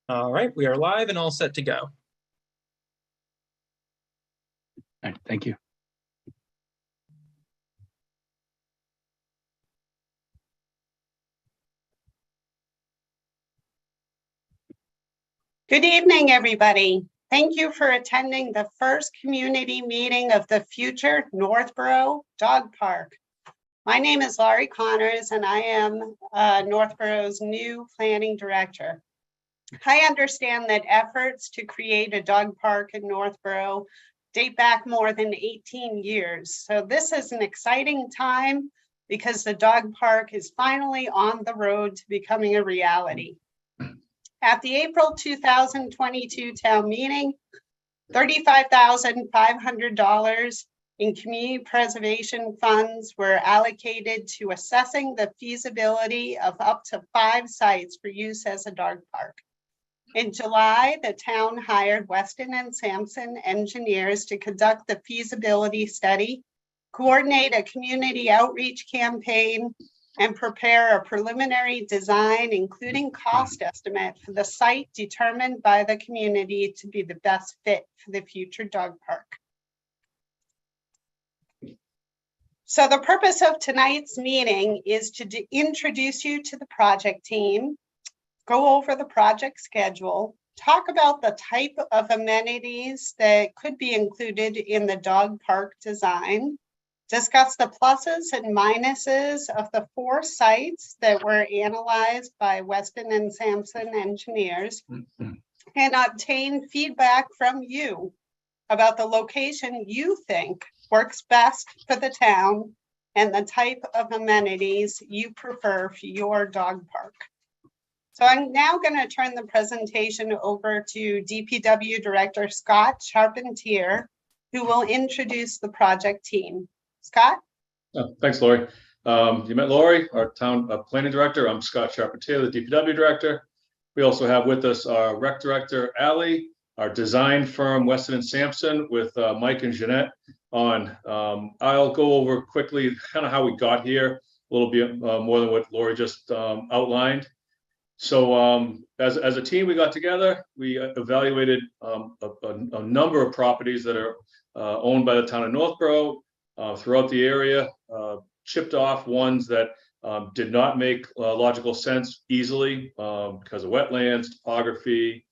All right, we are live and all set to go. All right, thank you. Good evening, everybody. Thank you for attending the first community meeting of the future Northborough Dog Park. My name is Laurie Connors and I am Northborough's new planning director. I understand that efforts to create a dog park in Northborough date back more than 18 years. So this is an exciting time because the dog park is finally on the road to becoming a reality. At the April 2022 town meeting, $35,500 in community preservation funds were allocated to assessing the feasibility of up to 5 sites for use as a dog park. In July, the town hired Weston and Sampson engineers to conduct the feasibility study, coordinate a community outreach campaign, and prepare a preliminary design, including cost estimate for the site determined by the community to be the best fit for the future dog park. So the purpose of tonight's meeting is to introduce you to the project team, go over the project schedule, talk about the type of amenities that could be included in the dog park design, discuss the pluses and minuses of the 4 sites that were analyzed by Weston and Sampson engineers, and obtain feedback from you about the location you think works best for the town and the type of amenities you prefer for your dog park. So I'm now going to turn the presentation over to DPW Director Scott Charpentier, who will introduce the project team. Scott? Oh, thanks, Lori. You met Lori, our town planning director. I'm Scott Charpentier, the DPW director. We also have with us our rec director, Allie, our design firm, Weston and Sampson, with Mike and Jeanette on. I'll go over quickly kind of how we got here, a little bit more than what Lori just outlined. So as a team, we got together, we evaluated a number of properties that are owned by the town of Northborough throughout the area, chipped off ones that did not make logical sense easily because of wetlands, topography,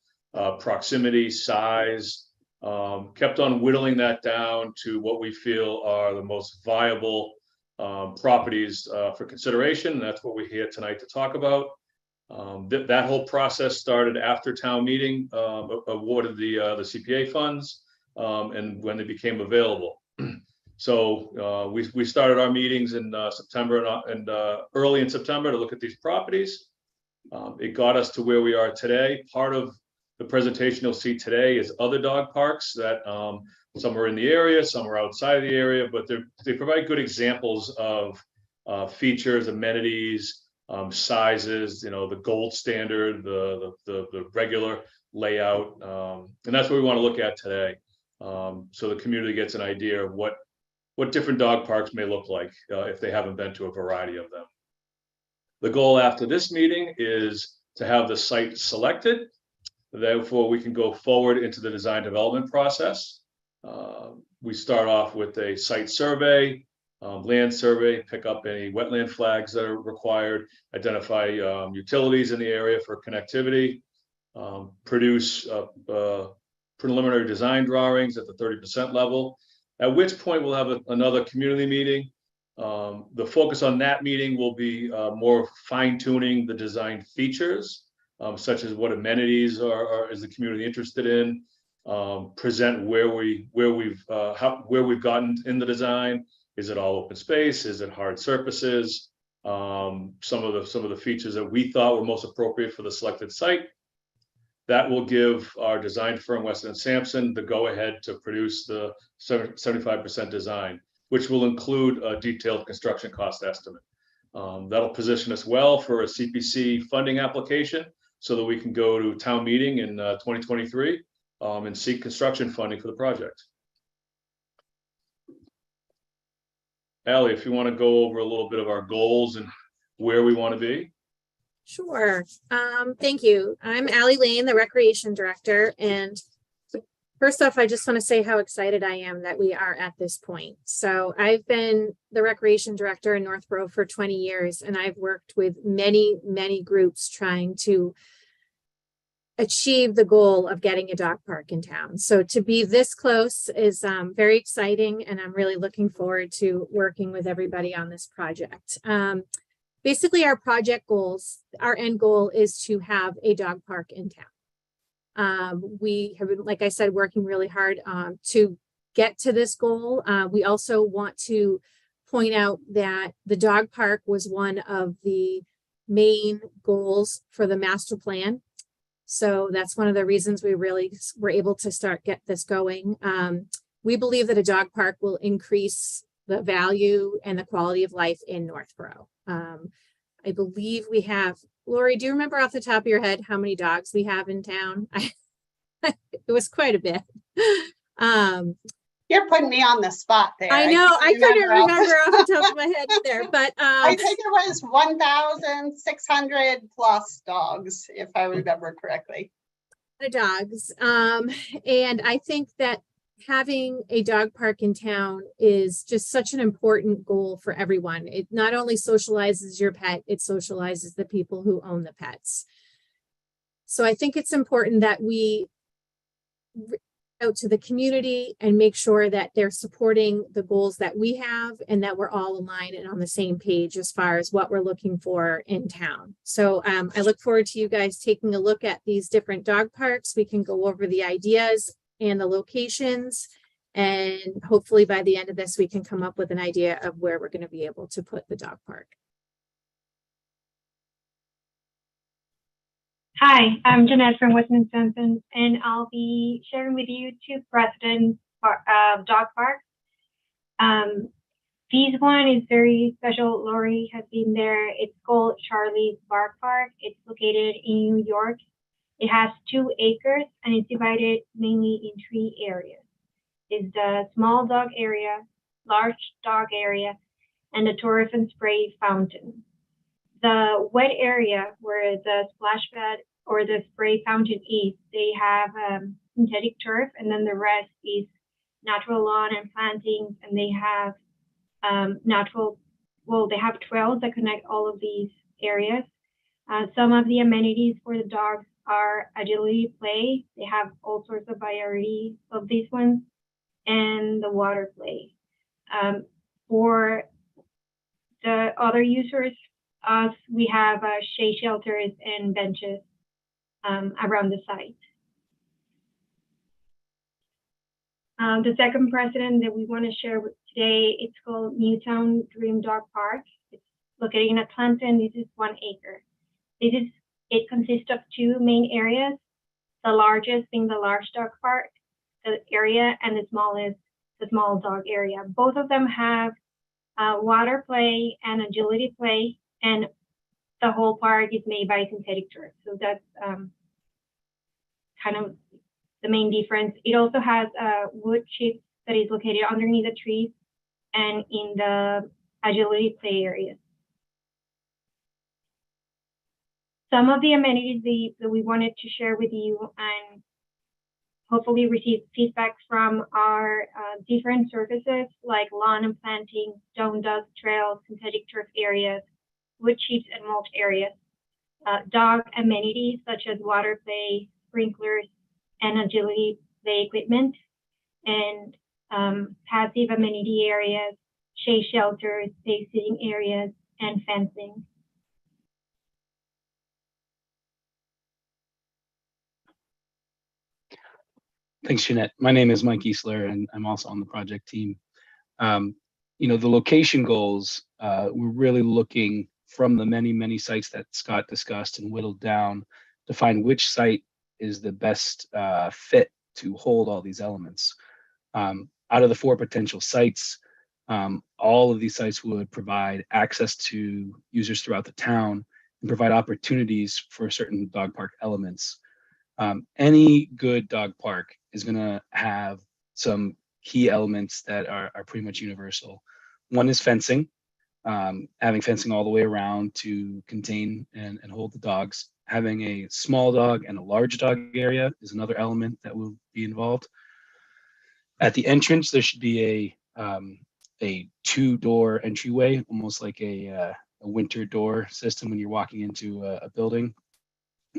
proximity, size, kept on whittling that down to what we feel are the most viable properties for consideration. And that's what we're here tonight to talk about. That whole process started after town meeting awarded the CPA funds and when they became available. So we started our meetings in September and early in September to look at these properties. It got us to where we are today. Part of the presentation you'll see today is other dog parks that some are in the area, some are outside of the area, but they provide good examples of features, amenities, sizes, the gold standard, the regular layout, and that's what we want to look at today. So the community gets an idea of what different dog parks may look like if they haven't been to a variety of them. The goal after this meeting is to have the site selected. Therefore, we can go forward into the design development process. We start off with a site survey, land survey, pick up any wetland flags that are required, identify utilities in the area for connectivity, produce preliminary design drawings at the 30% level, at which point we'll have another community meeting. The focus on that meeting will be more fine-tuning the design features, such as what amenities is the community interested in, present where we've gotten in the design. Is it all open space? Is it hard surfaces? Some of the features that we thought were most appropriate for the selected site. That will give our design firm, Weston and Sampson, the go-ahead to produce the 75% design, which will include a detailed construction cost estimate. That'll position us well for a CPC funding application so that we can go to town meeting in 2023 and seek construction funding for the project. Ally, if you want to go over a little bit of our goals and where we want to be. Sure. Thank you. I'm Ally Lane, the Recreation Director. And first off, I just want to say how excited I am that we are at this point. So I've been the Recreation Director in Northborough for 20 years, and I've worked with many, many groups trying to achieve the goal of getting a dog park in town. So to be this close is very exciting, and I'm really looking forward to working with everybody on this project. Basically, our project goals, our end goal is to have a dog park in town. We have been, like I said, working really hard to get to this goal. We also want to point out that the dog park was one of the main goals for the master plan. So that's one of the reasons we really were able to get this going. We believe that a dog park will increase the value and the quality of life in Northborough. I believe we have, Lori, do you remember off the top of your head how many dogs we have in town? It was quite a bit. You're putting me on the spot there. I know, I couldn't remember off the top of my head either, but I think it was 1,600 plus dogs, if I remember correctly. dogs. And I think that having a dog park in town is just such an important goal for everyone. It not only socializes your pet, it socializes the people who own the pets. So I think it's important that we reach out to the community and make sure that they're supporting the goals that we have and that we're all aligned and on the same page as far as what we're looking for in town. So I look forward to you guys taking a look at these different dog parks. We can go over the ideas and the locations, and hopefully by the end of this we can come up with an idea of where we're going to be able to put the dog park. Hi, I'm Jeanette from Western Wisconsin, and I'll be sharing with you two precedents of dog parks. This one is very special. Lori has been there. It's called Charlie's Bark Park. It's located in New York. It has 2 acres and it's divided mainly in 3 areas. It's the small dog area, large dog area, and the turf and spray fountain. The wet area where the splash pad or the spray fountain is, they have synthetic turf, and then the rest is natural lawn and plantings, and they have they have trails that connect all of these areas. Some of the amenities for the dogs are agility play. They have all sorts of variety of these ones, and the water play. For the other users, we have shade shelters and benches around the site. The second precedent that we want to share today, it's called Newtown Dream Dog Park. It's located in Atlanta, and this is 1 acre. It consists of 2 main areas, the largest being the large dog park area, and the smallest, the small dog area. Both of them have water play and agility play, and the whole park is made by synthetic turf. So that's kind of the main difference. It also has wood chips that is located underneath the trees and in the agility play areas. Some of the amenities that we wanted to share with you and hopefully receive feedback from our different services like lawn and planting, stone dust trails, synthetic turf areas, wood chips and mulch areas, dog amenities such as water play, sprinklers, and agility play equipment, and passive amenity areas, shade shelters, safe sitting areas, and fencing. Thanks, Jeanette. My name is Mike Easler, and I'm also on the project team. You know, the location goals, we're really looking from the many, many sites that Scott discussed and whittled down to find which site is the best fit to hold all these elements. Out of the 4 potential sites, all of these sites would provide access to users throughout the town and provide opportunities for certain dog park elements. Any good dog park is going to have some key elements that are pretty much universal. One is fencing, having fencing all the way around to contain and hold the dogs. Having a small dog and a large dog area is another element that will be involved. At the entrance, there should be a two-door entryway, almost like a winter door system when you're walking into a building.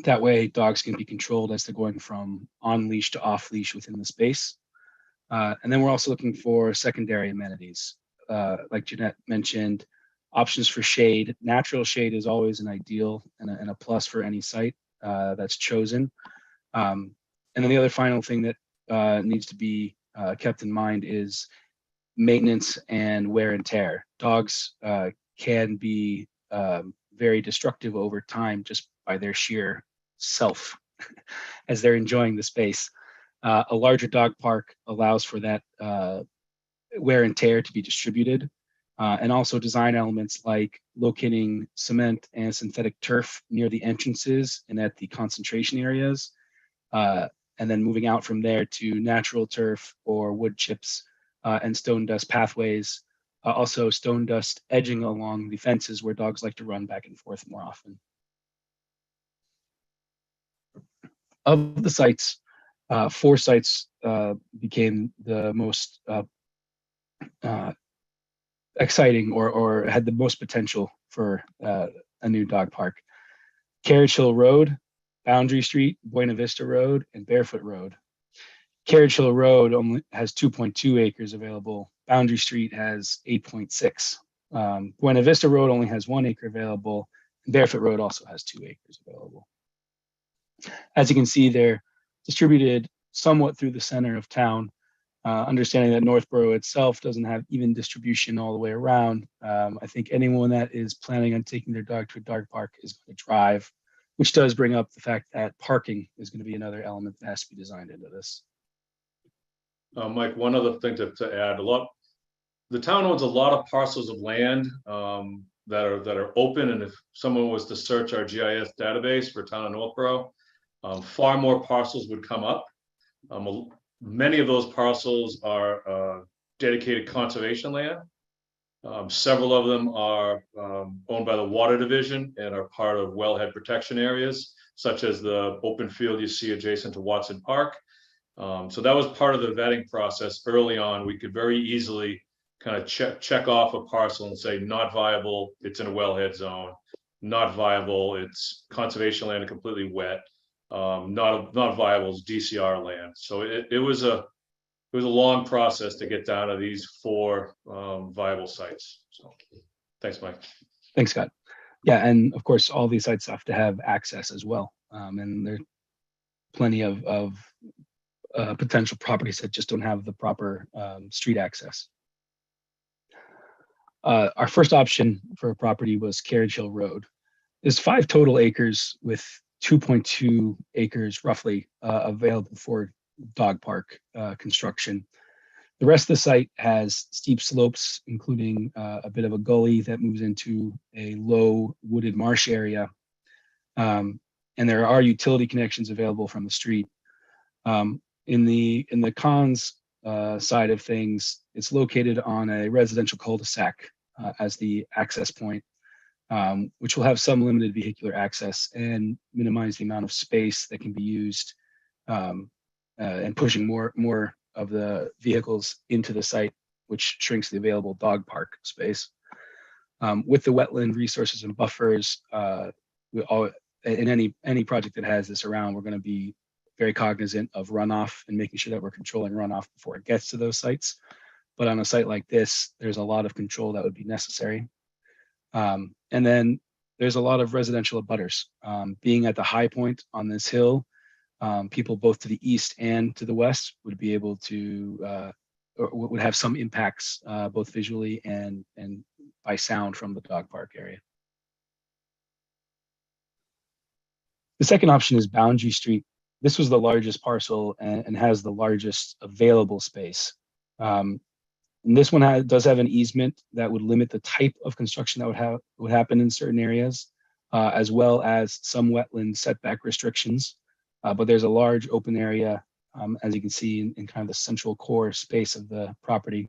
That way, dogs can be controlled as they're going from on leash to off leash within the space. And then we're also looking for secondary amenities. Like Jeanette mentioned, options for shade. Natural shade is always an ideal and a plus for any site that's chosen. And then the other final thing that needs to be kept in mind is maintenance and wear and tear. Dogs can be very destructive over time just by their sheer self as they're enjoying the space. A larger dog park allows for that wear and tear to be distributed, and also design elements like locating cement and synthetic turf near the entrances and at the concentration areas, and then moving out from there to natural turf or wood chips and stone dust pathways. Also stone dust edging along the fences where dogs like to run back and forth more often. Of the sites, 4 sites became the most exciting or had the most potential for a new dog park. Carriage Hill Road, Boundary Street, Buena Vista Road, and Barefoot Road. Carriage Hill Road only has 2.2 acres available. Boundary Street has 8.6. Buena Vista Road only has 1 acre available. Barefoot Road also has 2 acres available. As you can see, they're distributed somewhat through the center of town, understanding that Northborough itself doesn't have even distribution all the way around. I think anyone that is planning on taking their dog to a dog park is going to drive, which does bring up the fact that parking is going to be another element that has to be designed into this. Mike, one other thing to add, the town owns a lot of parcels of land that are open, and if someone was to search our GIS database for town of Northborough, far more parcels would come up. Many of those parcels are dedicated conservation land. Several of them are owned by the Water Division and are part of wellhead protection areas, such as the open field you see adjacent to Watson Park. So that was part of the vetting process early on. We could very easily kind of check off a parcel and say not viable, it's in a wellhead zone, not viable, it's conservation land and completely wet, not viable is DCR land. So it was a long process to get down to these 4 viable sites. So thanks, Mike. Thanks, Scott. Yeah, and of course, all these sites have to have access as well. And there are plenty of potential properties that just don't have the proper street access. Our first option for a property was Carriage Hill Road. There's 5 total acres with 2.2 acres roughly available for dog park construction. The rest of the site has steep slopes, including a bit of a gully that moves into a low wooded marsh area. And there are utility connections available from the street. In the cons side of things, it's located on a residential cul-de-sac as the access point, which will have some limited vehicular access and minimize the amount of space that can be used and pushing more of the vehicles into the site, which shrinks the available dog park space. With the wetland resources and buffers, in any project that has this around, we're going to be very cognizant of runoff and making sure that we're controlling runoff before it gets to those sites. But on a site like this, there's a lot of control that would be necessary. And then there's a lot of residential abutters. Being at the high point on this hill, people both to the east and to the west would be able to, or would have some impacts both visually and by sound from the dog park area. The second option is Boundary Street. This was the largest parcel and has the largest available space. And this one does have an easement that would limit the type of construction that would happen in certain areas, as well as some wetland setback restrictions. But there's a large open area, as you can see in kind of the central core space of the property,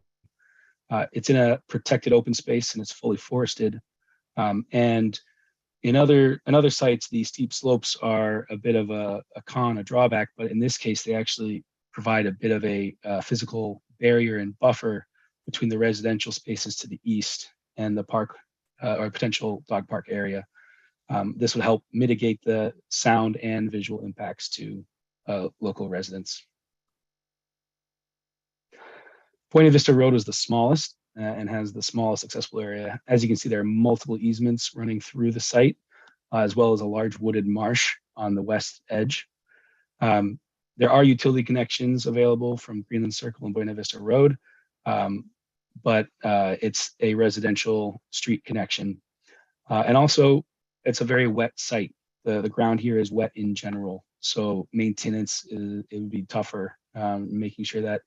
It's in a protected open space and it's fully forested. And in other sites, these steep slopes are a bit of a drawback, but in this case, they actually provide a bit of a physical barrier and buffer between the residential spaces to the east and the park or potential dog park area. This would help mitigate the sound and visual impacts to local residents. Buena Vista Road is the smallest and has the smallest accessible area. As you can see, there are multiple easements running through the site, as well as a large wooded marsh on the west edge. There are utility connections available from Greenland Circle and Buena Vista Road, but it's a residential street connection. And also, it's a very wet site. The ground here is wet in general, so maintenance, it would be tougher, making sure that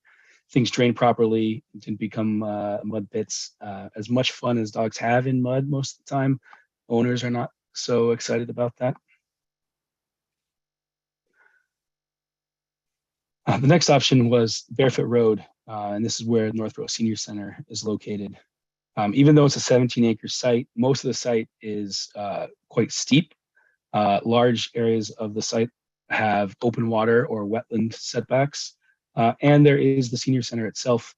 things drain properly, didn't become mud pits. As much fun as dogs have in mud most of the time, owners are not so excited about that. The next option was Barefoot Road, and this is where North Row Senior Center is located. Even though it's a 17-acre site, most of the site is quite steep. Large areas of the site have open water or wetland setbacks. And there is the senior center itself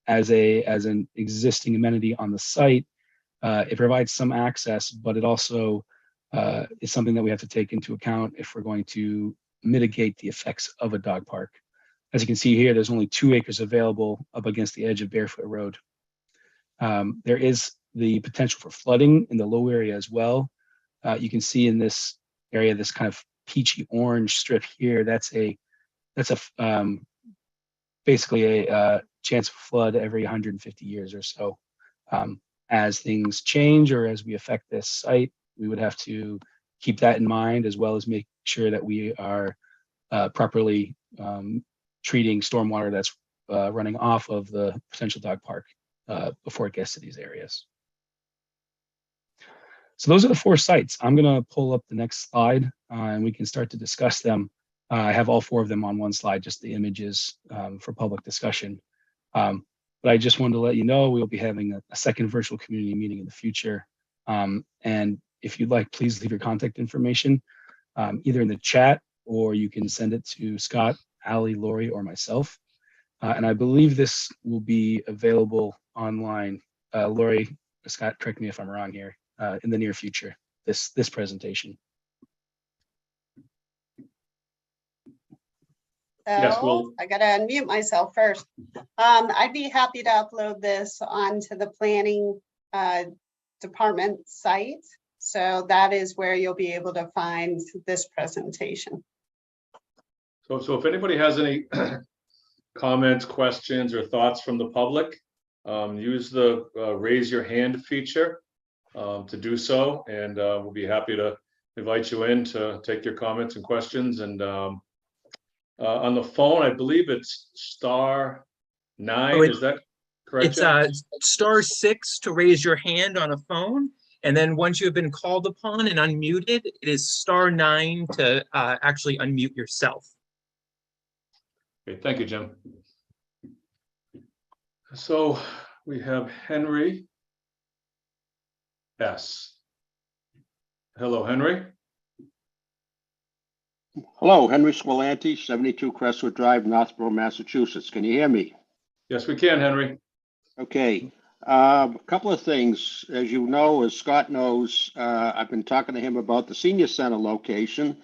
as an existing amenity on the site. It provides some access, but it also is something that we have to take into account if we're going to mitigate the effects of a dog park. As you can see here, there's only 2 acres available up against the edge of Barefoot Road. There is the potential for flooding in the low area as well. You can see in this area, this kind of peachy orange strip here, that's basically a chance of flood every 150 years or so. As things change or as we affect this site, we would have to keep that in mind, as well as make sure that we are properly treating stormwater that's running off of the potential dog park before it gets to these areas. So those are the 4 sites. I'm gonna pull up the next slide and we can start to discuss them. I have all 4 of them on one slide, just the images for public discussion. But I just wanted to let you know we'll be having a second virtual community meeting in the future. And if you'd like, please leave your contact information either in the chat or you can send it to Scott, Ali, Lori, or myself. And I believe this will be available online. Lori, Scott, correct me if I'm wrong here, in the near future, this presentation. Yes, So I gotta unmute myself first. I'd be happy to upload this onto the planning department site. So that is where you'll be able to find this presentation. So if anybody has any comments, questions, or thoughts from the public, use the raise your hand feature to do so, and we'll be happy to invite you in to take your comments and questions. And on the phone, I believe it's *9. Is that correct? It's Jeff? *6 to raise your hand on a phone. And then once you've been called upon and unmuted, it is *9 to actually unmute yourself. Okay, thank you, Jim. So we have Henry S. Hello, Henry. Hello, Henry Squilanti, 72 Crestwood Drive, Northborough, Massachusetts. Can you hear me? Yes, we can, Henry. Okay. A couple of things. As you know, as Scott knows, I've been talking to him about the senior center location.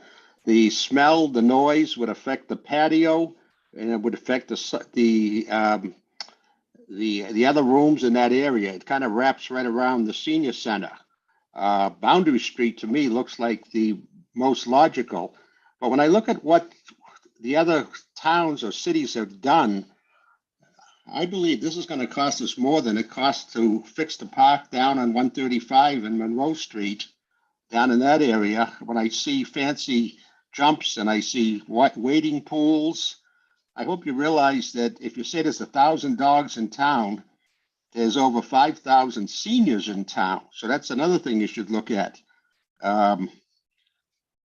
The smell, the noise would affect the patio, and it would affect the other rooms in that area. It kind of wraps right around the senior center. Boundary Street to me looks like the most logical. But when I look at what the other towns or cities have done, I believe this is going to cost us more than it costs to fix the park down on 135 and Monroe Street, down in that area. When I see fancy jumps and I see wading pools, I hope you realize that if you say there's 1,000 dogs in town, there's over 5,000 seniors in town. So that's another thing you should look at.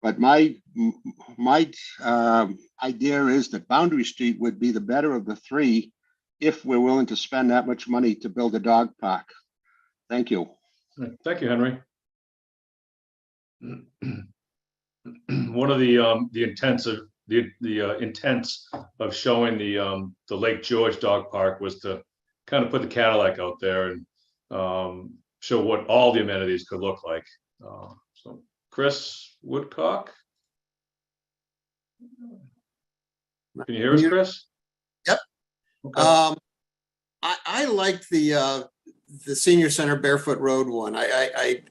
But my idea is that Boundary Street would be the better of the 3. if we're willing to spend that much money to build a dog park. Thank you. Thank you, Henry. One of the intents of showing the Lake George Dog Park was to kind of put the Cadillac out there and show what all the amenities could look like. So Chris Woodcock. Can you hear us, Chris? Yep. Okay. I liked the senior center Barefoot Road one. I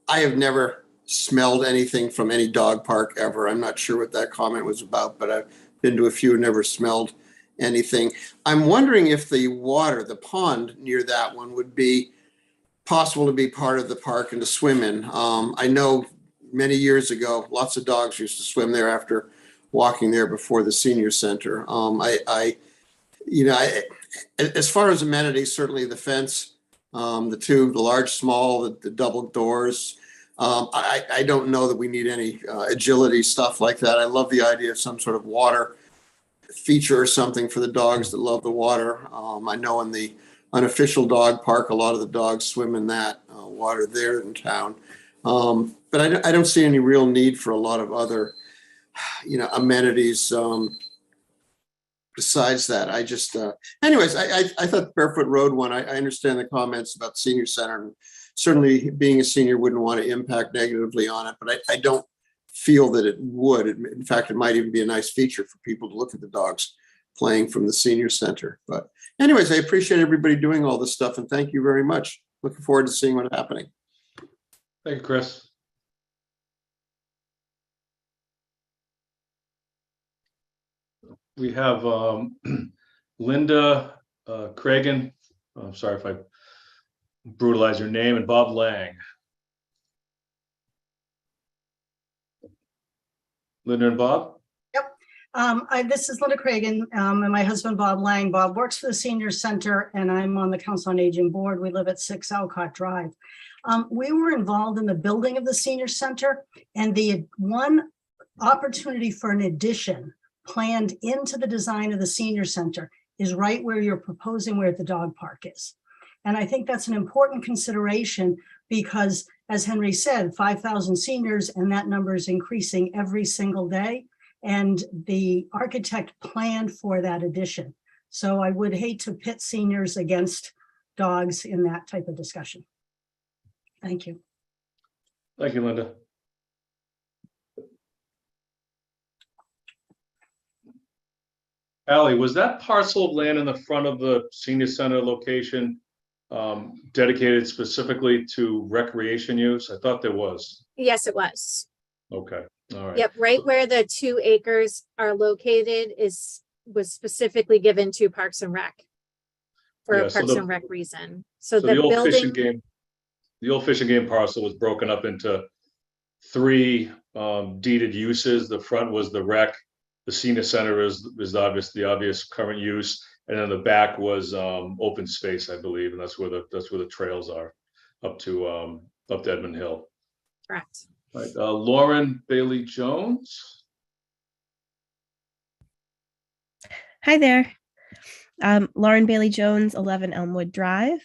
have never smelled anything from any dog park ever. I'm not sure what that comment was about, but I've been to a few and never smelled anything. I'm wondering if the water, the pond near that one would be possible to be part of the park and to swim in. I know many years ago, lots of dogs used to swim there after walking there before the senior center. As far as amenities, certainly the fence, the large, small, the double doors. I don't know that we need any agility stuff like that. I love the idea of some sort of water feature or something for the dogs that love the water. I know in the unofficial dog park, a lot of the dogs swim in that water there in town. But I don't see any real need for a lot of other, amenities besides that. I just, anyways, I thought the Barefoot Road one, I understand the comments about the senior center, and certainly being a senior wouldn't want to impact negatively on it, but I don't feel that it would. In fact, it might even be a nice feature for people to look at the dogs playing from the senior center. But anyways, I appreciate everybody doing all this stuff, and thank you very much. Looking forward to seeing what's happening. Thank you, Chris. We have Linda Cragen. I'm sorry if I brutalize your name, and Bob Lang. Linda and Bob? This is Linda Cragen, and my husband, Bob Lang. Bob works for the Senior Center, and I'm on the Council on Aging Board. We live at 6 Alcott Drive. We were involved in the building of the Senior Center, and the one opportunity for an addition planned into the design of the Senior Center is right where you're proposing where the dog park is. And I think that's an important consideration because, as Henry said, 5,000 seniors, and that number is increasing every single day. And the architect planned for that addition. So I would hate to pit seniors against dogs in that type of discussion. Thank you. Thank you, Linda. Allie, was that parcel of land in the front of the senior center location dedicated specifically to recreation use? I thought there was. Yes, it was. Okay, all right. Yep, right where the 2 acres are located was specifically given to Parks and Rec for Yeah, a so Parks the- and Rec reason. So So the old fishing building, game, the old fishing game parcel was broken up into 3 deeded uses. The front was the rec, the senior center is the obvious current use, and then the back was open space, I believe, and that's where the trails are up to Edmund Hill. correct. Right, Lauren Bailey Jones. Hi there. Lauren Bailey Jones, 11 Elmwood Drive.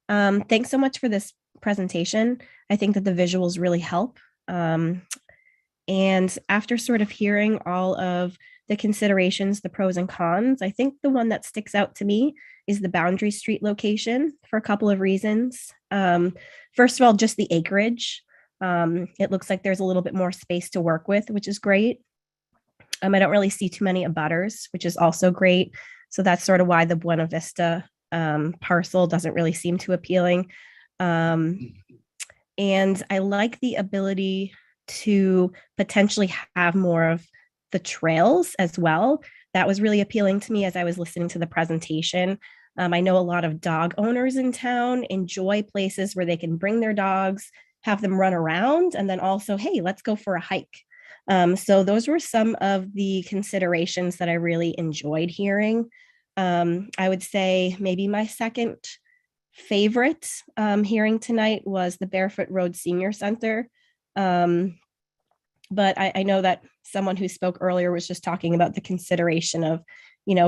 Thanks so much for this presentation. I think that the visuals really help. And after sort of hearing all of the considerations, the pros and cons, I think the one that sticks out to me is the Boundary Street location for a couple of reasons. First of all, just the acreage. It looks like there's a little bit more space to work with, which is great. I don't really see too many abutters, which is also great. So that's sort of why the Buena Vista parcel doesn't really seem too appealing. And I like the ability to potentially have more of the trails as well. That was really appealing to me as I was listening to the presentation. I know a lot of dog owners in town enjoy places where they can bring their dogs, have them run around, and then also, hey, let's go for a hike. So those were some of the considerations that I really enjoyed hearing. I would say maybe my second favorite hearing tonight was the Barefoot Road Senior Center. But I know that someone who spoke earlier was just talking about the consideration of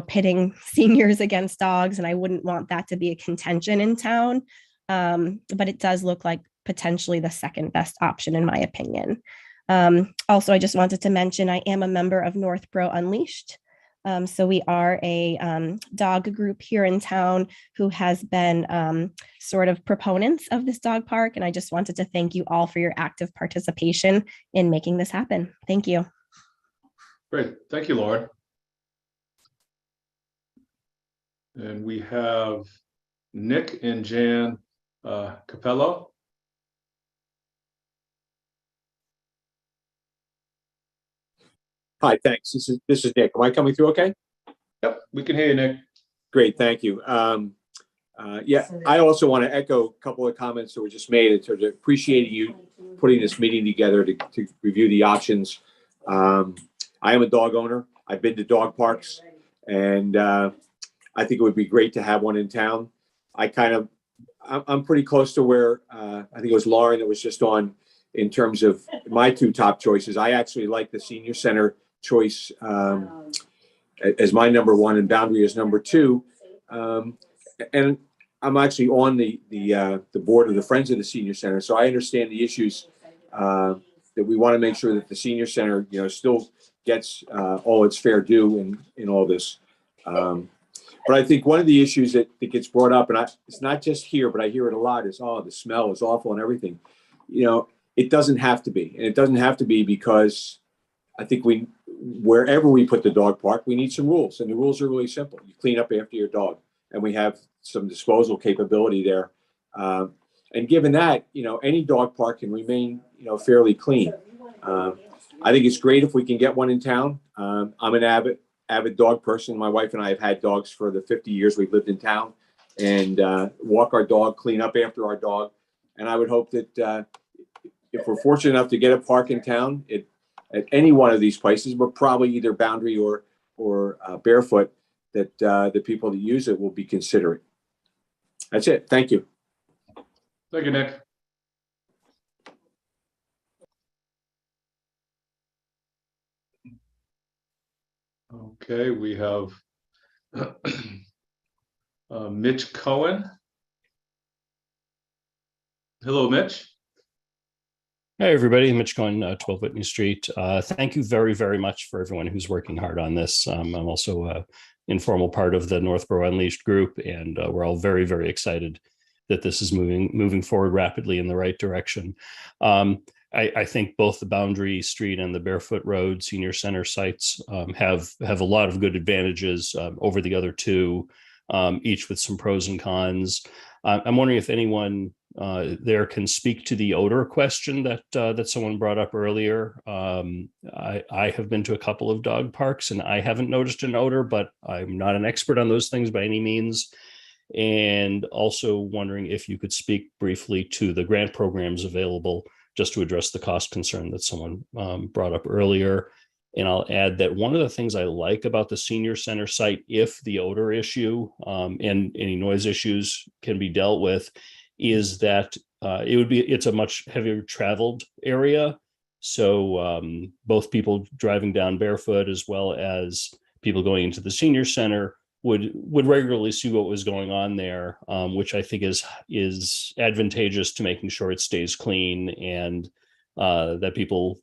pitting seniors against dogs, and I wouldn't want that to be a contention in town. But it does look like potentially the second best option, in my opinion. Also, I just wanted to mention I am a member of Northborough Unleashed. So we are a dog group here in town who has been sort of proponents of this dog park. And I just wanted to thank you all for your active participation in making this happen. Thank you. Great. Thank you, Lauren. And we have Nick and Jan Capello. Hi, thanks. This is Nick. Am I coming through okay? Yep, we can hear you, Nick. Great, thank you. Yeah, I also want to echo a couple of comments that were just made in terms of appreciating you putting this meeting together to review the options. I am a dog owner. I've been to dog parks, and I think it would be great to have one in town. I'm pretty close to where I think it was Lauren that was just on in terms of my two top choices. I actually like the senior center choice as my number one and Boundary as number two. And I'm actually on the board of the Friends of the Senior Center, so I understand the issues that we want to make sure that the senior center, still gets all its fair due in all this. But I think one of the issues that gets brought up, and it's not just here, but I hear it a lot, is, the smell is awful and everything. It doesn't have to be. And it doesn't have to be because I think wherever we put the dog park, we need some rules. And the rules are really simple. You clean up after your dog. And we have some disposal capability there. And given that, any dog park can remain, fairly clean. I think it's great if we can get one in town. I'm an avid dog person. My wife and I have had dogs for the 50 years we've lived in town, and walk our dog, clean up after our dog. And I would hope that if we're fortunate enough to get a park in town at any one of these places, but probably either Boundary or Barefoot, that the people that use it will be considerate. That's it. Thank you. Thank you, Nick. Okay, we have Mitch Cohen. Hello, Mitch. Hey, everybody. Mitch Cohen, 12 Whitney Street. Thank you very, very much for everyone who's working hard on this. I'm also an informal part of the Northborough Unleashed group, and we're all very, very excited that this is moving forward rapidly in the right direction. I think both the Boundary Street and the Barefoot Road Senior Center sites have a lot of good advantages over the other two, each with some pros and cons. I'm wondering if anyone there can speak to the odor question that someone brought up earlier. I have been to a couple of dog parks and I haven't noticed an odor, but I'm not an expert on those things by any means. And also wondering if you could speak briefly to the grant programs available just to address the cost concern that someone brought up earlier. And I'll add that one of the things I like about the senior center site, if the odor issue and any noise issues can be dealt with, is that it's a much heavier traveled area. So both people driving down Barefoot as well as people going into the senior center would regularly see what was going on there, which I think is advantageous to making sure it stays clean and that people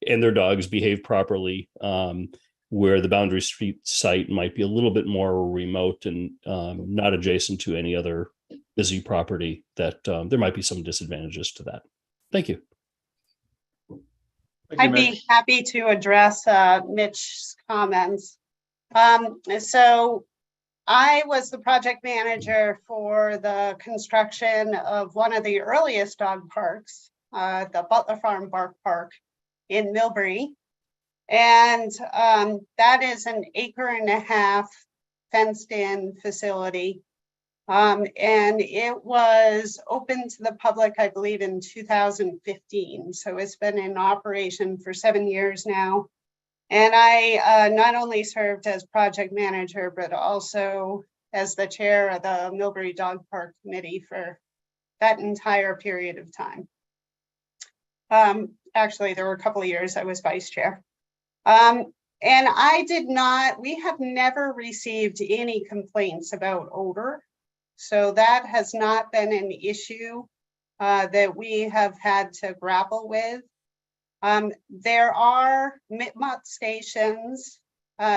and their dogs behave properly, where the Boundary Street site might be a little bit more remote and not adjacent to any other busy property, that there might be some disadvantages to that. Thank you. I'd be happy to address Mitch's comments. So I was the project manager for the construction of one of the earliest dog parks, the Butler Farm Bark Park in Millbury. And that is an 1.5 acre fenced in facility. And it was open to the public, I believe, in 2015. So it's been in operation for 7 years now. And I not only served as project manager, but also as the chair of the Millbury Dog Park Committee for that entire period of time. Actually, there were a couple of years I was vice chair. And we have never received any complaints about odor. So that has not been an issue that we have had to grapple with. There are MITMOT stations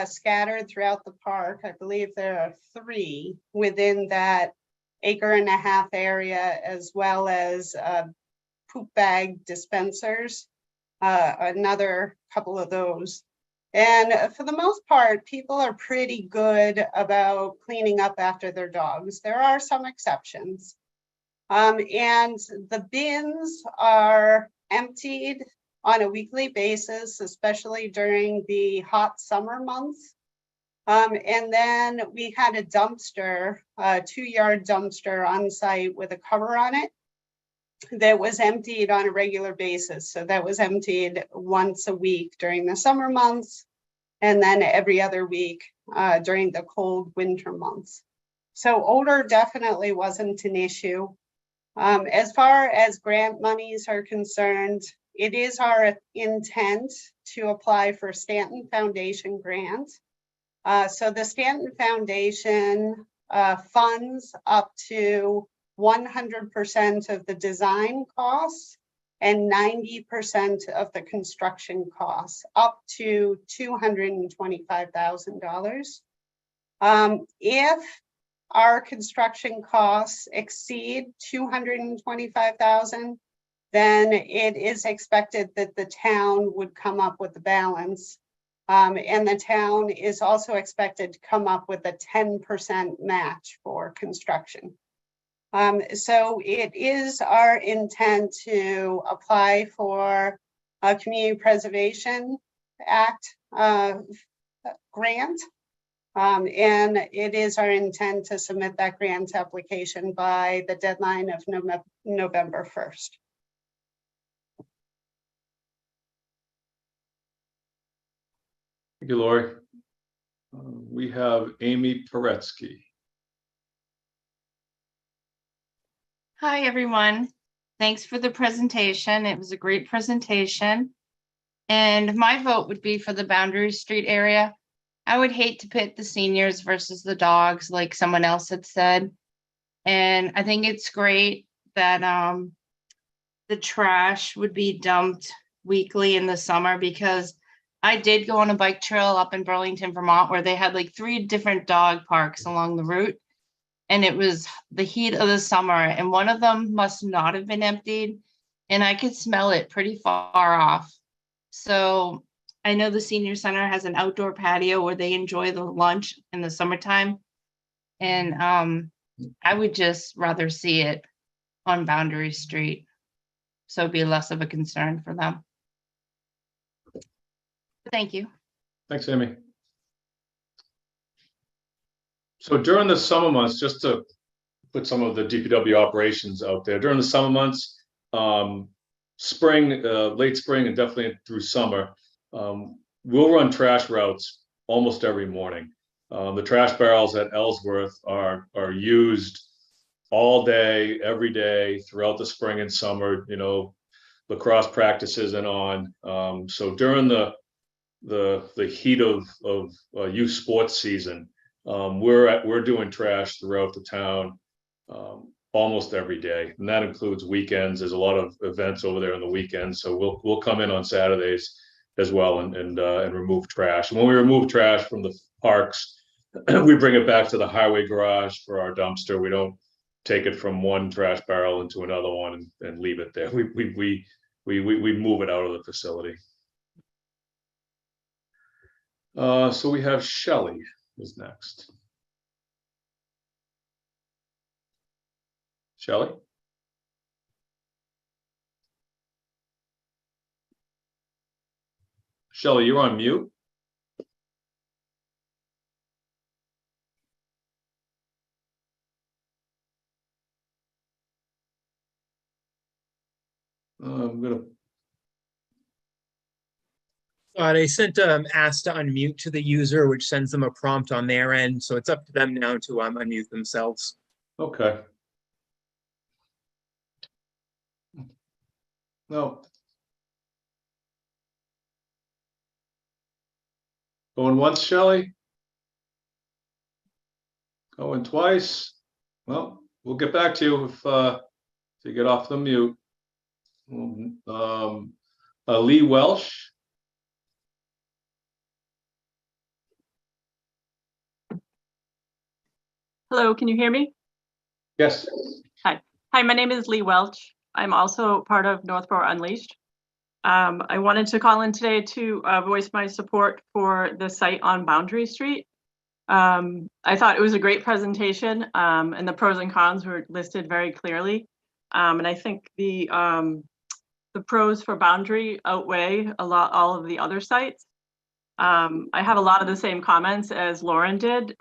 scattered throughout the park. I believe there are 3 within that 1.5 acre area, as well as poop bag dispensers, another couple of those. And for the most part, people are pretty good about cleaning up after their dogs. There are some exceptions. And the bins are emptied on a weekly basis, especially during the hot summer months. And then we had a dumpster, a 2-yard dumpster on site with a cover on it that was emptied on a regular basis. So that was emptied once a week during the summer months, and then every other week during the cold winter months. So odor definitely wasn't an issue. As far as grant monies are concerned, it is our intent to apply for Stanton Foundation grant. So the Stanton Foundation funds up to 100% of the design costs and 90% of the construction costs, up to $225,000. If our construction costs exceed $225,000, then it is expected that the town would come up with the balance. And the town is also expected to come up with a 10% match for construction. So it is our intent to apply for a Community Preservation Act grant. And it is our intent to submit that grant application by the deadline of November 1st. Thank you, Lori. We have Amy Paretsky. Hi, everyone. Thanks for the presentation. It was a great presentation. And my vote would be for the Boundary Street area. I would hate to pit the seniors versus the dogs, like someone else had said. And I think it's great that the trash would be dumped weekly in the summer, because I did go on a bike trail up in Burlington, Vermont, where they had like 3 different dog parks along the route. And it was the heat of the summer, and one of them must not have been emptied, and I could smell it pretty far off. So I know the senior center has an outdoor patio where they enjoy the lunch in the summertime. And I would just rather see it on Boundary Street, so it'd be less of a concern for them. Thank you. Thanks, Amy. So during the summer months, just to put some of the DPW operations out there, during the summer months, spring, late spring, and definitely through summer, we'll run trash routes almost every morning. The trash barrels at Ellsworth are used all day, every day, throughout the spring and summer, you know, lacrosse practices and on. So during the heat of youth sports season, we're doing trash throughout the town almost every day, and that includes weekends. There's a lot of events over there on the weekends, so we'll come in on Saturdays as well and remove trash. And when we remove trash from the parks, we bring it back to the highway garage for our dumpster. We don't take it from one trash barrel into another one and leave it there. We move it out of the facility. So we have Shelley is next. Shelley? Shelley, you're on mute. I'm gonna. They sent ask to unmute to the user, which sends them a prompt on their end. So it's up to them now to unmute themselves. Okay. No. Going once, Shelley? Going twice? Well, we'll get back to you if you get off the mute. Lee Welsh. Hello, can you hear me? Yes. Hi, my name is Lee Welch. I'm also part of Northborough Unleashed. I wanted to call in today to voice my support for the site on Boundary Street. I thought it was a great presentation, and the pros and cons were listed very clearly. And I think the pros for Boundary outweigh all of the other sites. I have a lot of the same comments as Lauren did.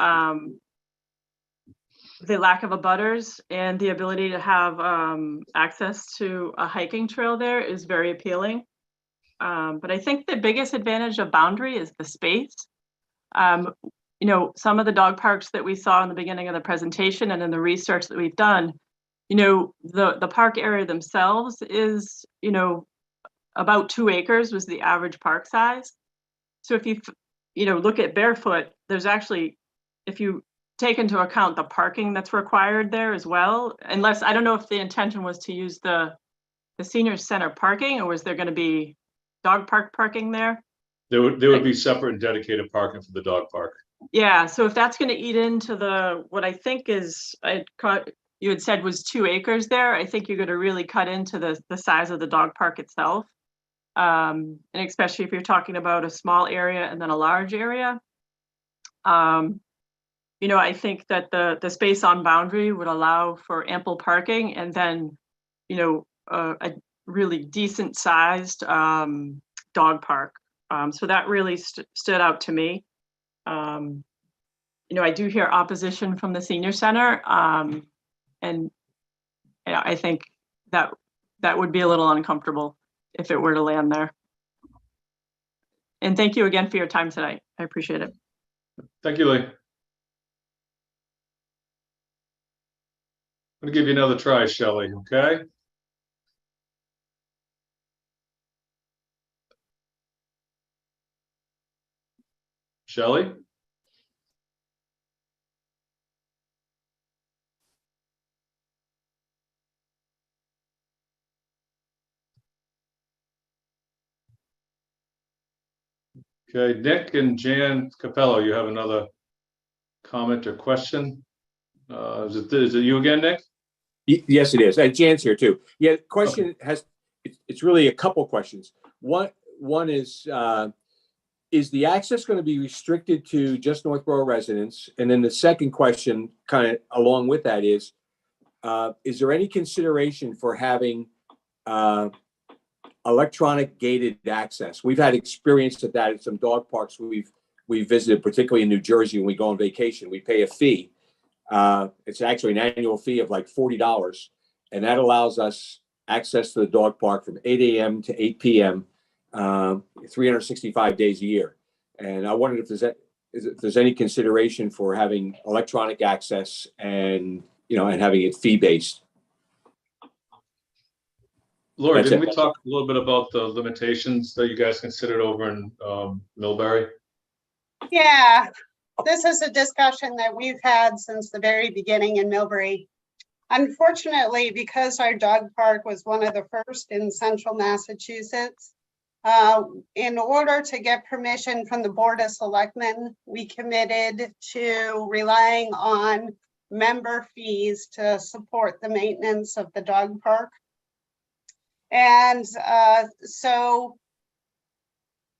The lack of abutters and the ability to have access to a hiking trail there is very appealing. But I think the biggest advantage of Boundary is the space. You know, some of the dog parks that we saw in the beginning of the presentation and in the research that we've done, you know, the park area themselves is, you know, about 2 acres was the average park size. So if you know, look at Barefoot, there's actually, if you take into account the parking that's required there as well, unless, I don't know if the intention was to use the senior center parking, or was there going to be dog park parking there? There would be separate and dedicated parking for the dog park. Yeah, so if that's going to eat into what I think is, you had said was 2 acres there, I think you're going to really cut into the size of the dog park itself. And especially if you're talking about a small area and then a large area. You know, I think that the space on Boundary would allow for ample parking, and then, you know, a really decent sized dog park. So that really stood out to me. You know, I do hear opposition from the senior center, and yeah, I think that would be a little uncomfortable if it were to land there. And thank you again for your time tonight. I appreciate it. Thank you, Lee. I'm gonna give you another try, Shelley, okay? Shelley? Okay, Nick and Jan Capello, you have another comment or question? Is it you again, Nick? Yes, it is. Jan's here too. Yeah, question it's really a couple questions. One is the access going to be restricted to just Northborough residents? And then the second question, kind of along with that, is there any consideration for having electronic gated access? We've had experience of that at some dog parks we've visited, particularly in New Jersey. When we go on vacation, we pay a fee. It's actually an annual fee of like $40, and that allows us access to the dog park from 8 a.m. to 8 p.m. 365 days a year. And I wondered if there's any consideration for having electronic access and, you know, and having it fee-based. Lori, didn't we talk a little bit about the limitations that you guys considered over in Millbury? Yeah, this is a discussion that we've had since the very beginning in Millbury. Unfortunately, because our dog park was one of the first in central Massachusetts, in order to get permission from the Board of Selectmen, we committed to relying on member fees to support the maintenance of the dog park. And so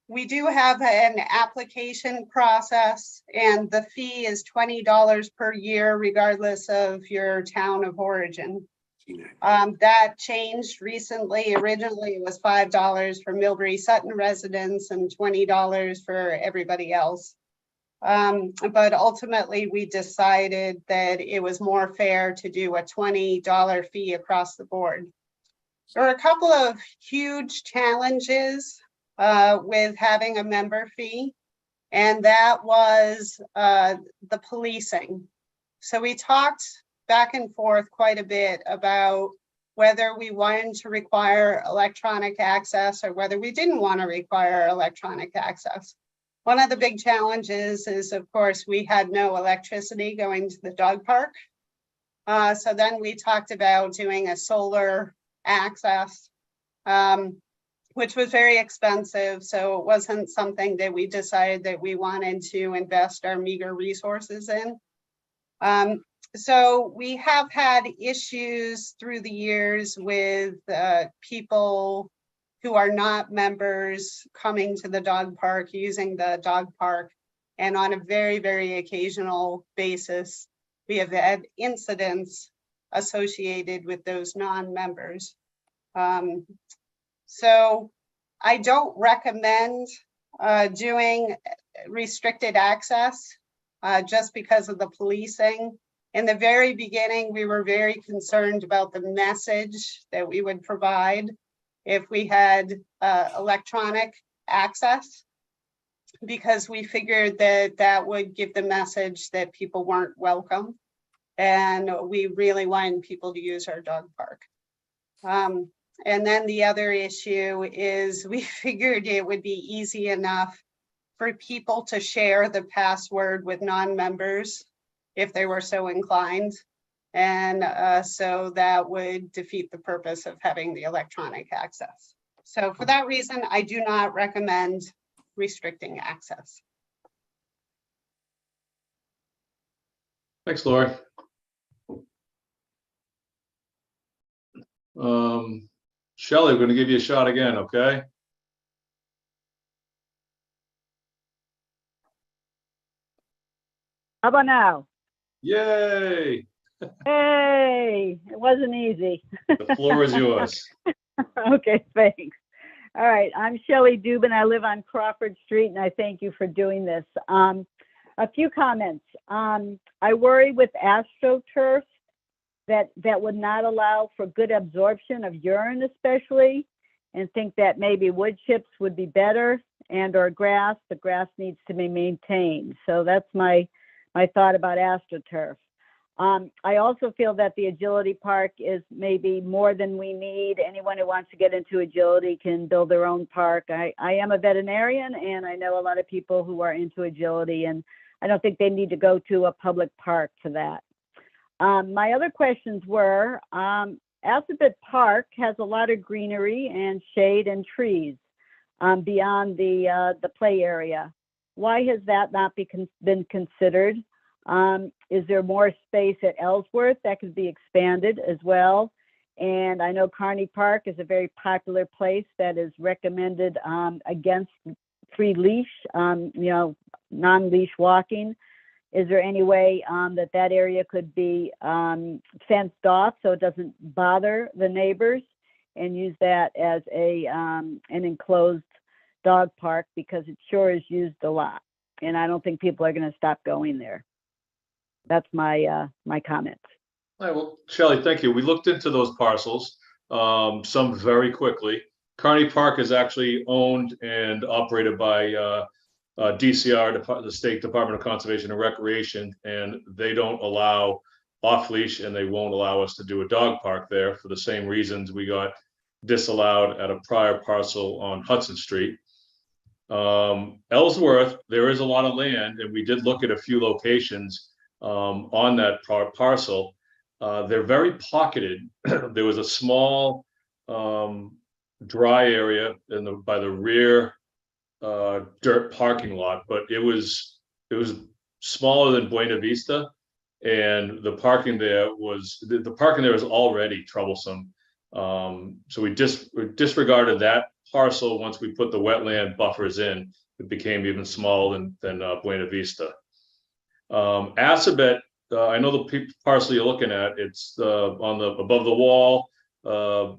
we do have an application process, and the fee is $20 per year, regardless of your town of origin. That changed recently. Originally, it was $5 for Millbury Sutton residents and $20 for everybody else. But ultimately, we decided that it was more fair to do a $20 fee across the board. There are a couple of huge challenges with having a member fee, and that was the policing. So we talked back and forth quite a bit about whether we wanted to require electronic access or whether we didn't want to require electronic access. One of the big challenges is, of course, we had no electricity going to the dog park. So then we talked about doing a solar access, which was very expensive. So it wasn't something that we decided that we wanted to invest our meager resources in. So we have had issues through the years with people who are not members coming to the dog park, using the dog park. And on a very, very occasional basis, we have had incidents associated with those non-members. So I don't recommend doing restricted access just because of the policing. In the very beginning, we were very concerned about the message that we would provide if we had electronic access, because we figured that that would give the message that people weren't welcome. And we really wanted people to use our dog park. And then the other issue is we figured it would be easy enough for people to share the password with non-members if they were so inclined. And so that would defeat the purpose of having the electronic access. So for that reason, I do not recommend restricting access. Thanks, Lori. Shelley, we're going to give you a shot again, okay? How about now? Yay! Hey, it wasn't easy. The floor is yours. Okay, thanks. All right, I'm Shelley Dubin. I live on Crawford Street, and I thank you for doing this. A few comments. I worry with AstroTurf that would not allow for good absorption of urine, especially, and think that maybe wood chips would be better, and or grass. The grass needs to be maintained. So that's my thought about AstroTurf. I also feel that the agility park is maybe more than we need. Anyone who wants to get into agility can build their own park. I am a veterinarian, and I know a lot of people who are into agility, and I don't think they need to go to a public park for that. My other questions were, Assabet Park has a lot of greenery and shade and trees beyond the play area. Why has that not been considered? Is there more space at Ellsworth that could be expanded as well? And I know Kearney Park is a very popular place that is recommended against free leash, non-leash walking. Is there any way that area could be fenced off so it doesn't bother the neighbors, and use that as an enclosed dog park, because it sure is used a lot, and I don't think people are going to stop going there. That's my comments. All right, well, Shelley, thank you. We looked into those parcels, some very quickly. Kearney Park is actually owned and operated by DCR, the State Department of Conservation and Recreation, and they don't allow off-leash, and they won't allow us to do a dog park there for the same reasons we got disallowed at a prior parcel on Hudson Street. Ellsworth, there is a lot of land, and we did look at a few locations on that parcel. They're very pocketed. There was a small dry area by the rear dirt parking lot, but it was smaller than Buena Vista, and the parking there was already troublesome. So we disregarded that parcel. Once we put the wetland buffers in, it became even smaller than Buena Vista. Assabet, I know the parcel you're looking at. It's above the wall, a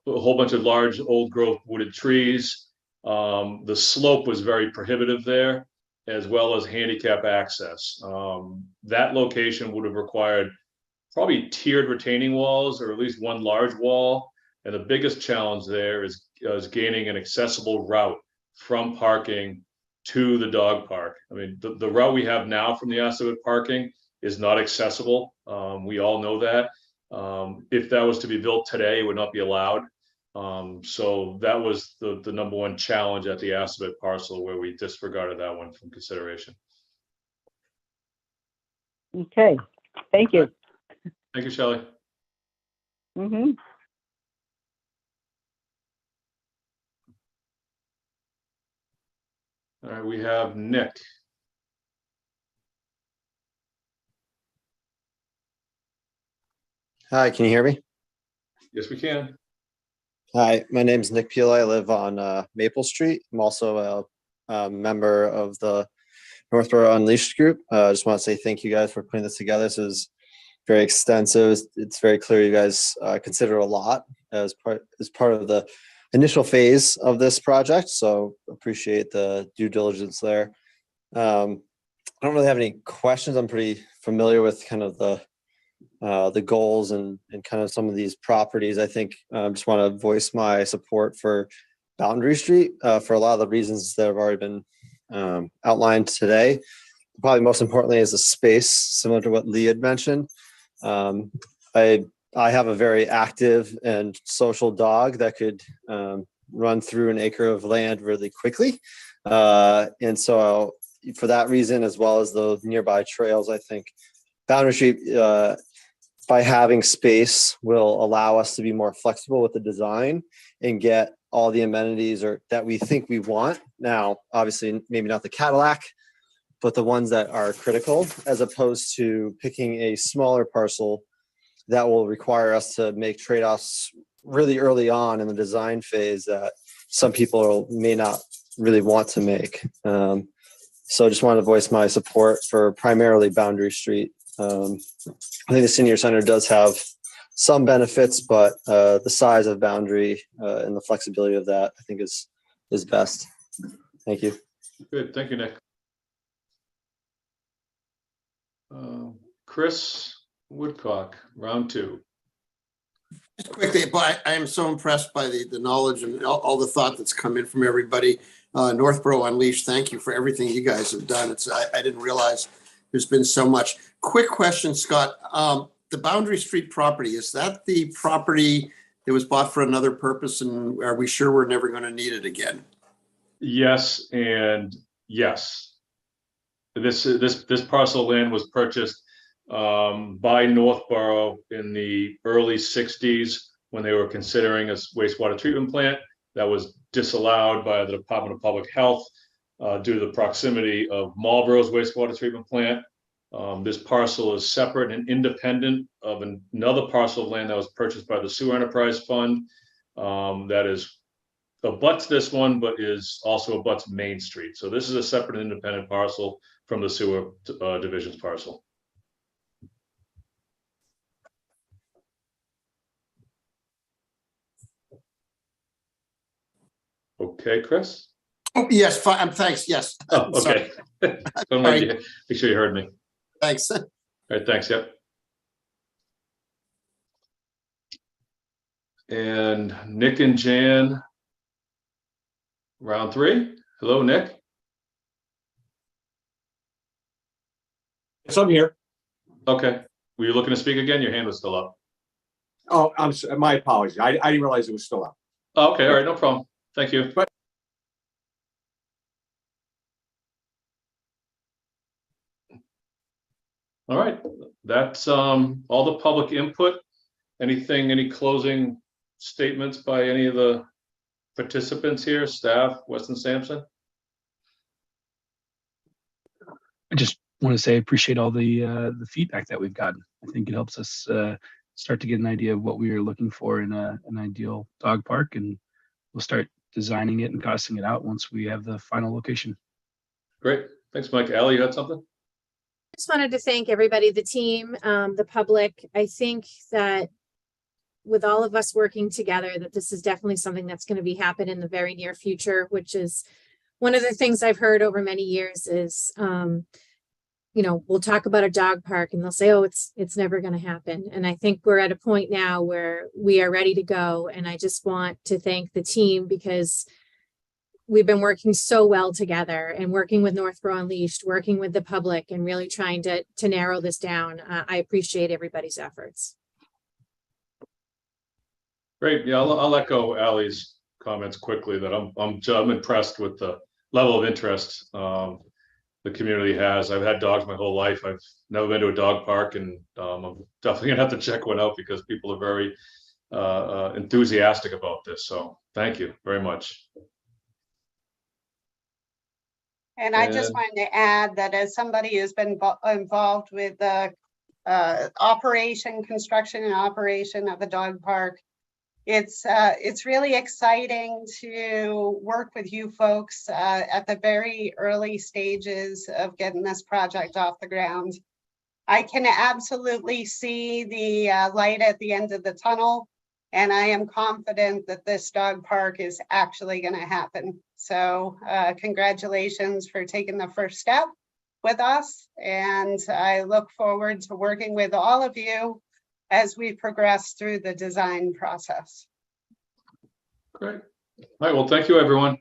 whole bunch of large old growth wooded trees. The slope was very prohibitive there, as well as handicap access. That location would have required probably tiered retaining walls, or at least one large wall. And the biggest challenge there is gaining an accessible route from parking to the dog park. I mean, the route we have now from the Assabet parking is not accessible. We all know that. If that was to be built today, it would not be allowed. So that was the number one challenge at the Assabet parcel, where we disregarded that one from consideration. Okay, thank you. Thank you, Shelley. Mm-hmm. All right, we have Nick. Hi, can you hear me? Yes, we can. Hi, my name is Nick Peel. I live on Maple Street. I'm also a member of the Northborough Unleashed group. I just want to say thank you guys for putting this together. This is very extensive. It's very clear you guys consider a lot as part of the initial phase of this project. So appreciate the due diligence there. I don't really have any questions. I'm pretty familiar with kind of the goals and kind of some of these properties. I think just want to voice my support for Boundary Street for a lot of the reasons that have already been outlined today. Probably most importantly is the space, similar to what Lee had mentioned. I have a very active and social dog that could run through an acre of land really quickly. And so for that reason, as well as the nearby trails, I think Boundary Street, by having space, will allow us to be more flexible with the design and get all the amenities that we think we want. Now, obviously, maybe not the Cadillac, but the ones that are critical, as opposed to picking a smaller parcel that will require us to make trade-offs really early on in the design phase that some people may not really want to make. So just wanted to voice my support for primarily Boundary Street. I think the senior center does have some benefits, but the size of Boundary and the flexibility of that, I think is best. Thank you. Good, thank you, Nick. Chris Woodcock, round two. Just quickly, but I am so impressed by the knowledge and all the thought that's come in from everybody. Northborough Unleashed, thank you for everything you guys have done. I didn't realize there's been so much. Quick question, Scott. The Boundary Street property, is that the property that was bought for another purpose, and are we sure we're never going to need it again? Yes and yes. This parcel of land was purchased by Northborough in the early 60s when they were considering a wastewater treatment plant. That was disallowed by the Department of Public Health due to the proximity of Marlboro's wastewater treatment plant. This parcel is separate and independent of another parcel of land that was purchased by the Sewer Enterprise Fund that is abuts this one, but is also abuts Main Street. So this is a separate and independent parcel from the sewer division's parcel. Okay, Chris? Oh, yes, fine. Thanks. Yes. Oh, okay. Make sure you heard me. Thanks. All right, thanks. Yep. And Nick and Jan, round three. Hello, Nick. Yes, I'm here. Okay. Were you looking to speak again? Your hand was still up. Oh, my apologies. I didn't realize it was still up. Oh, okay. All right. No problem. Thank you. All right. That's all the public input. Any closing statements by any of the participants here, staff, Weston Sampson? I just want to say I appreciate all the feedback that we've gotten. I think it helps us start to get an idea of what we are looking for in an ideal dog park, and we'll start designing it and costing it out once we have the final location. Great. Thanks, Mike. Allie, you had something? I just wanted to thank everybody, the team, the public. I think that with all of us working together, that this is definitely something that's going to be happen in the very near future, which is one of the things I've heard over many years is, we'll talk about a dog park and they'll say, oh, it's never going to happen. And I think we're at a point now where we are ready to go. And I just want to thank the team because we've been working so well together and working with Northborough Unleashed, working with the public and really trying to narrow this down. I appreciate everybody's efforts. Great. Yeah, I'll echo Ally's comments quickly that I'm impressed with the level of interest the community has. I've had dogs my whole life. I've never been to a dog park, and I'm definitely gonna have to check one out because people are very enthusiastic about this. So thank you very much. And I just And- wanted to add that as somebody who's been involved with the construction and operation of a dog park, it's really exciting to work with you folks at the very early stages of getting this project off the ground. I can absolutely see the light at the end of the tunnel, and I am confident that this dog park is actually going to happen. So congratulations for taking the first step with us, and I look forward to working with all of you as we progress through the design process. Great. All right. Well, thank you, everyone.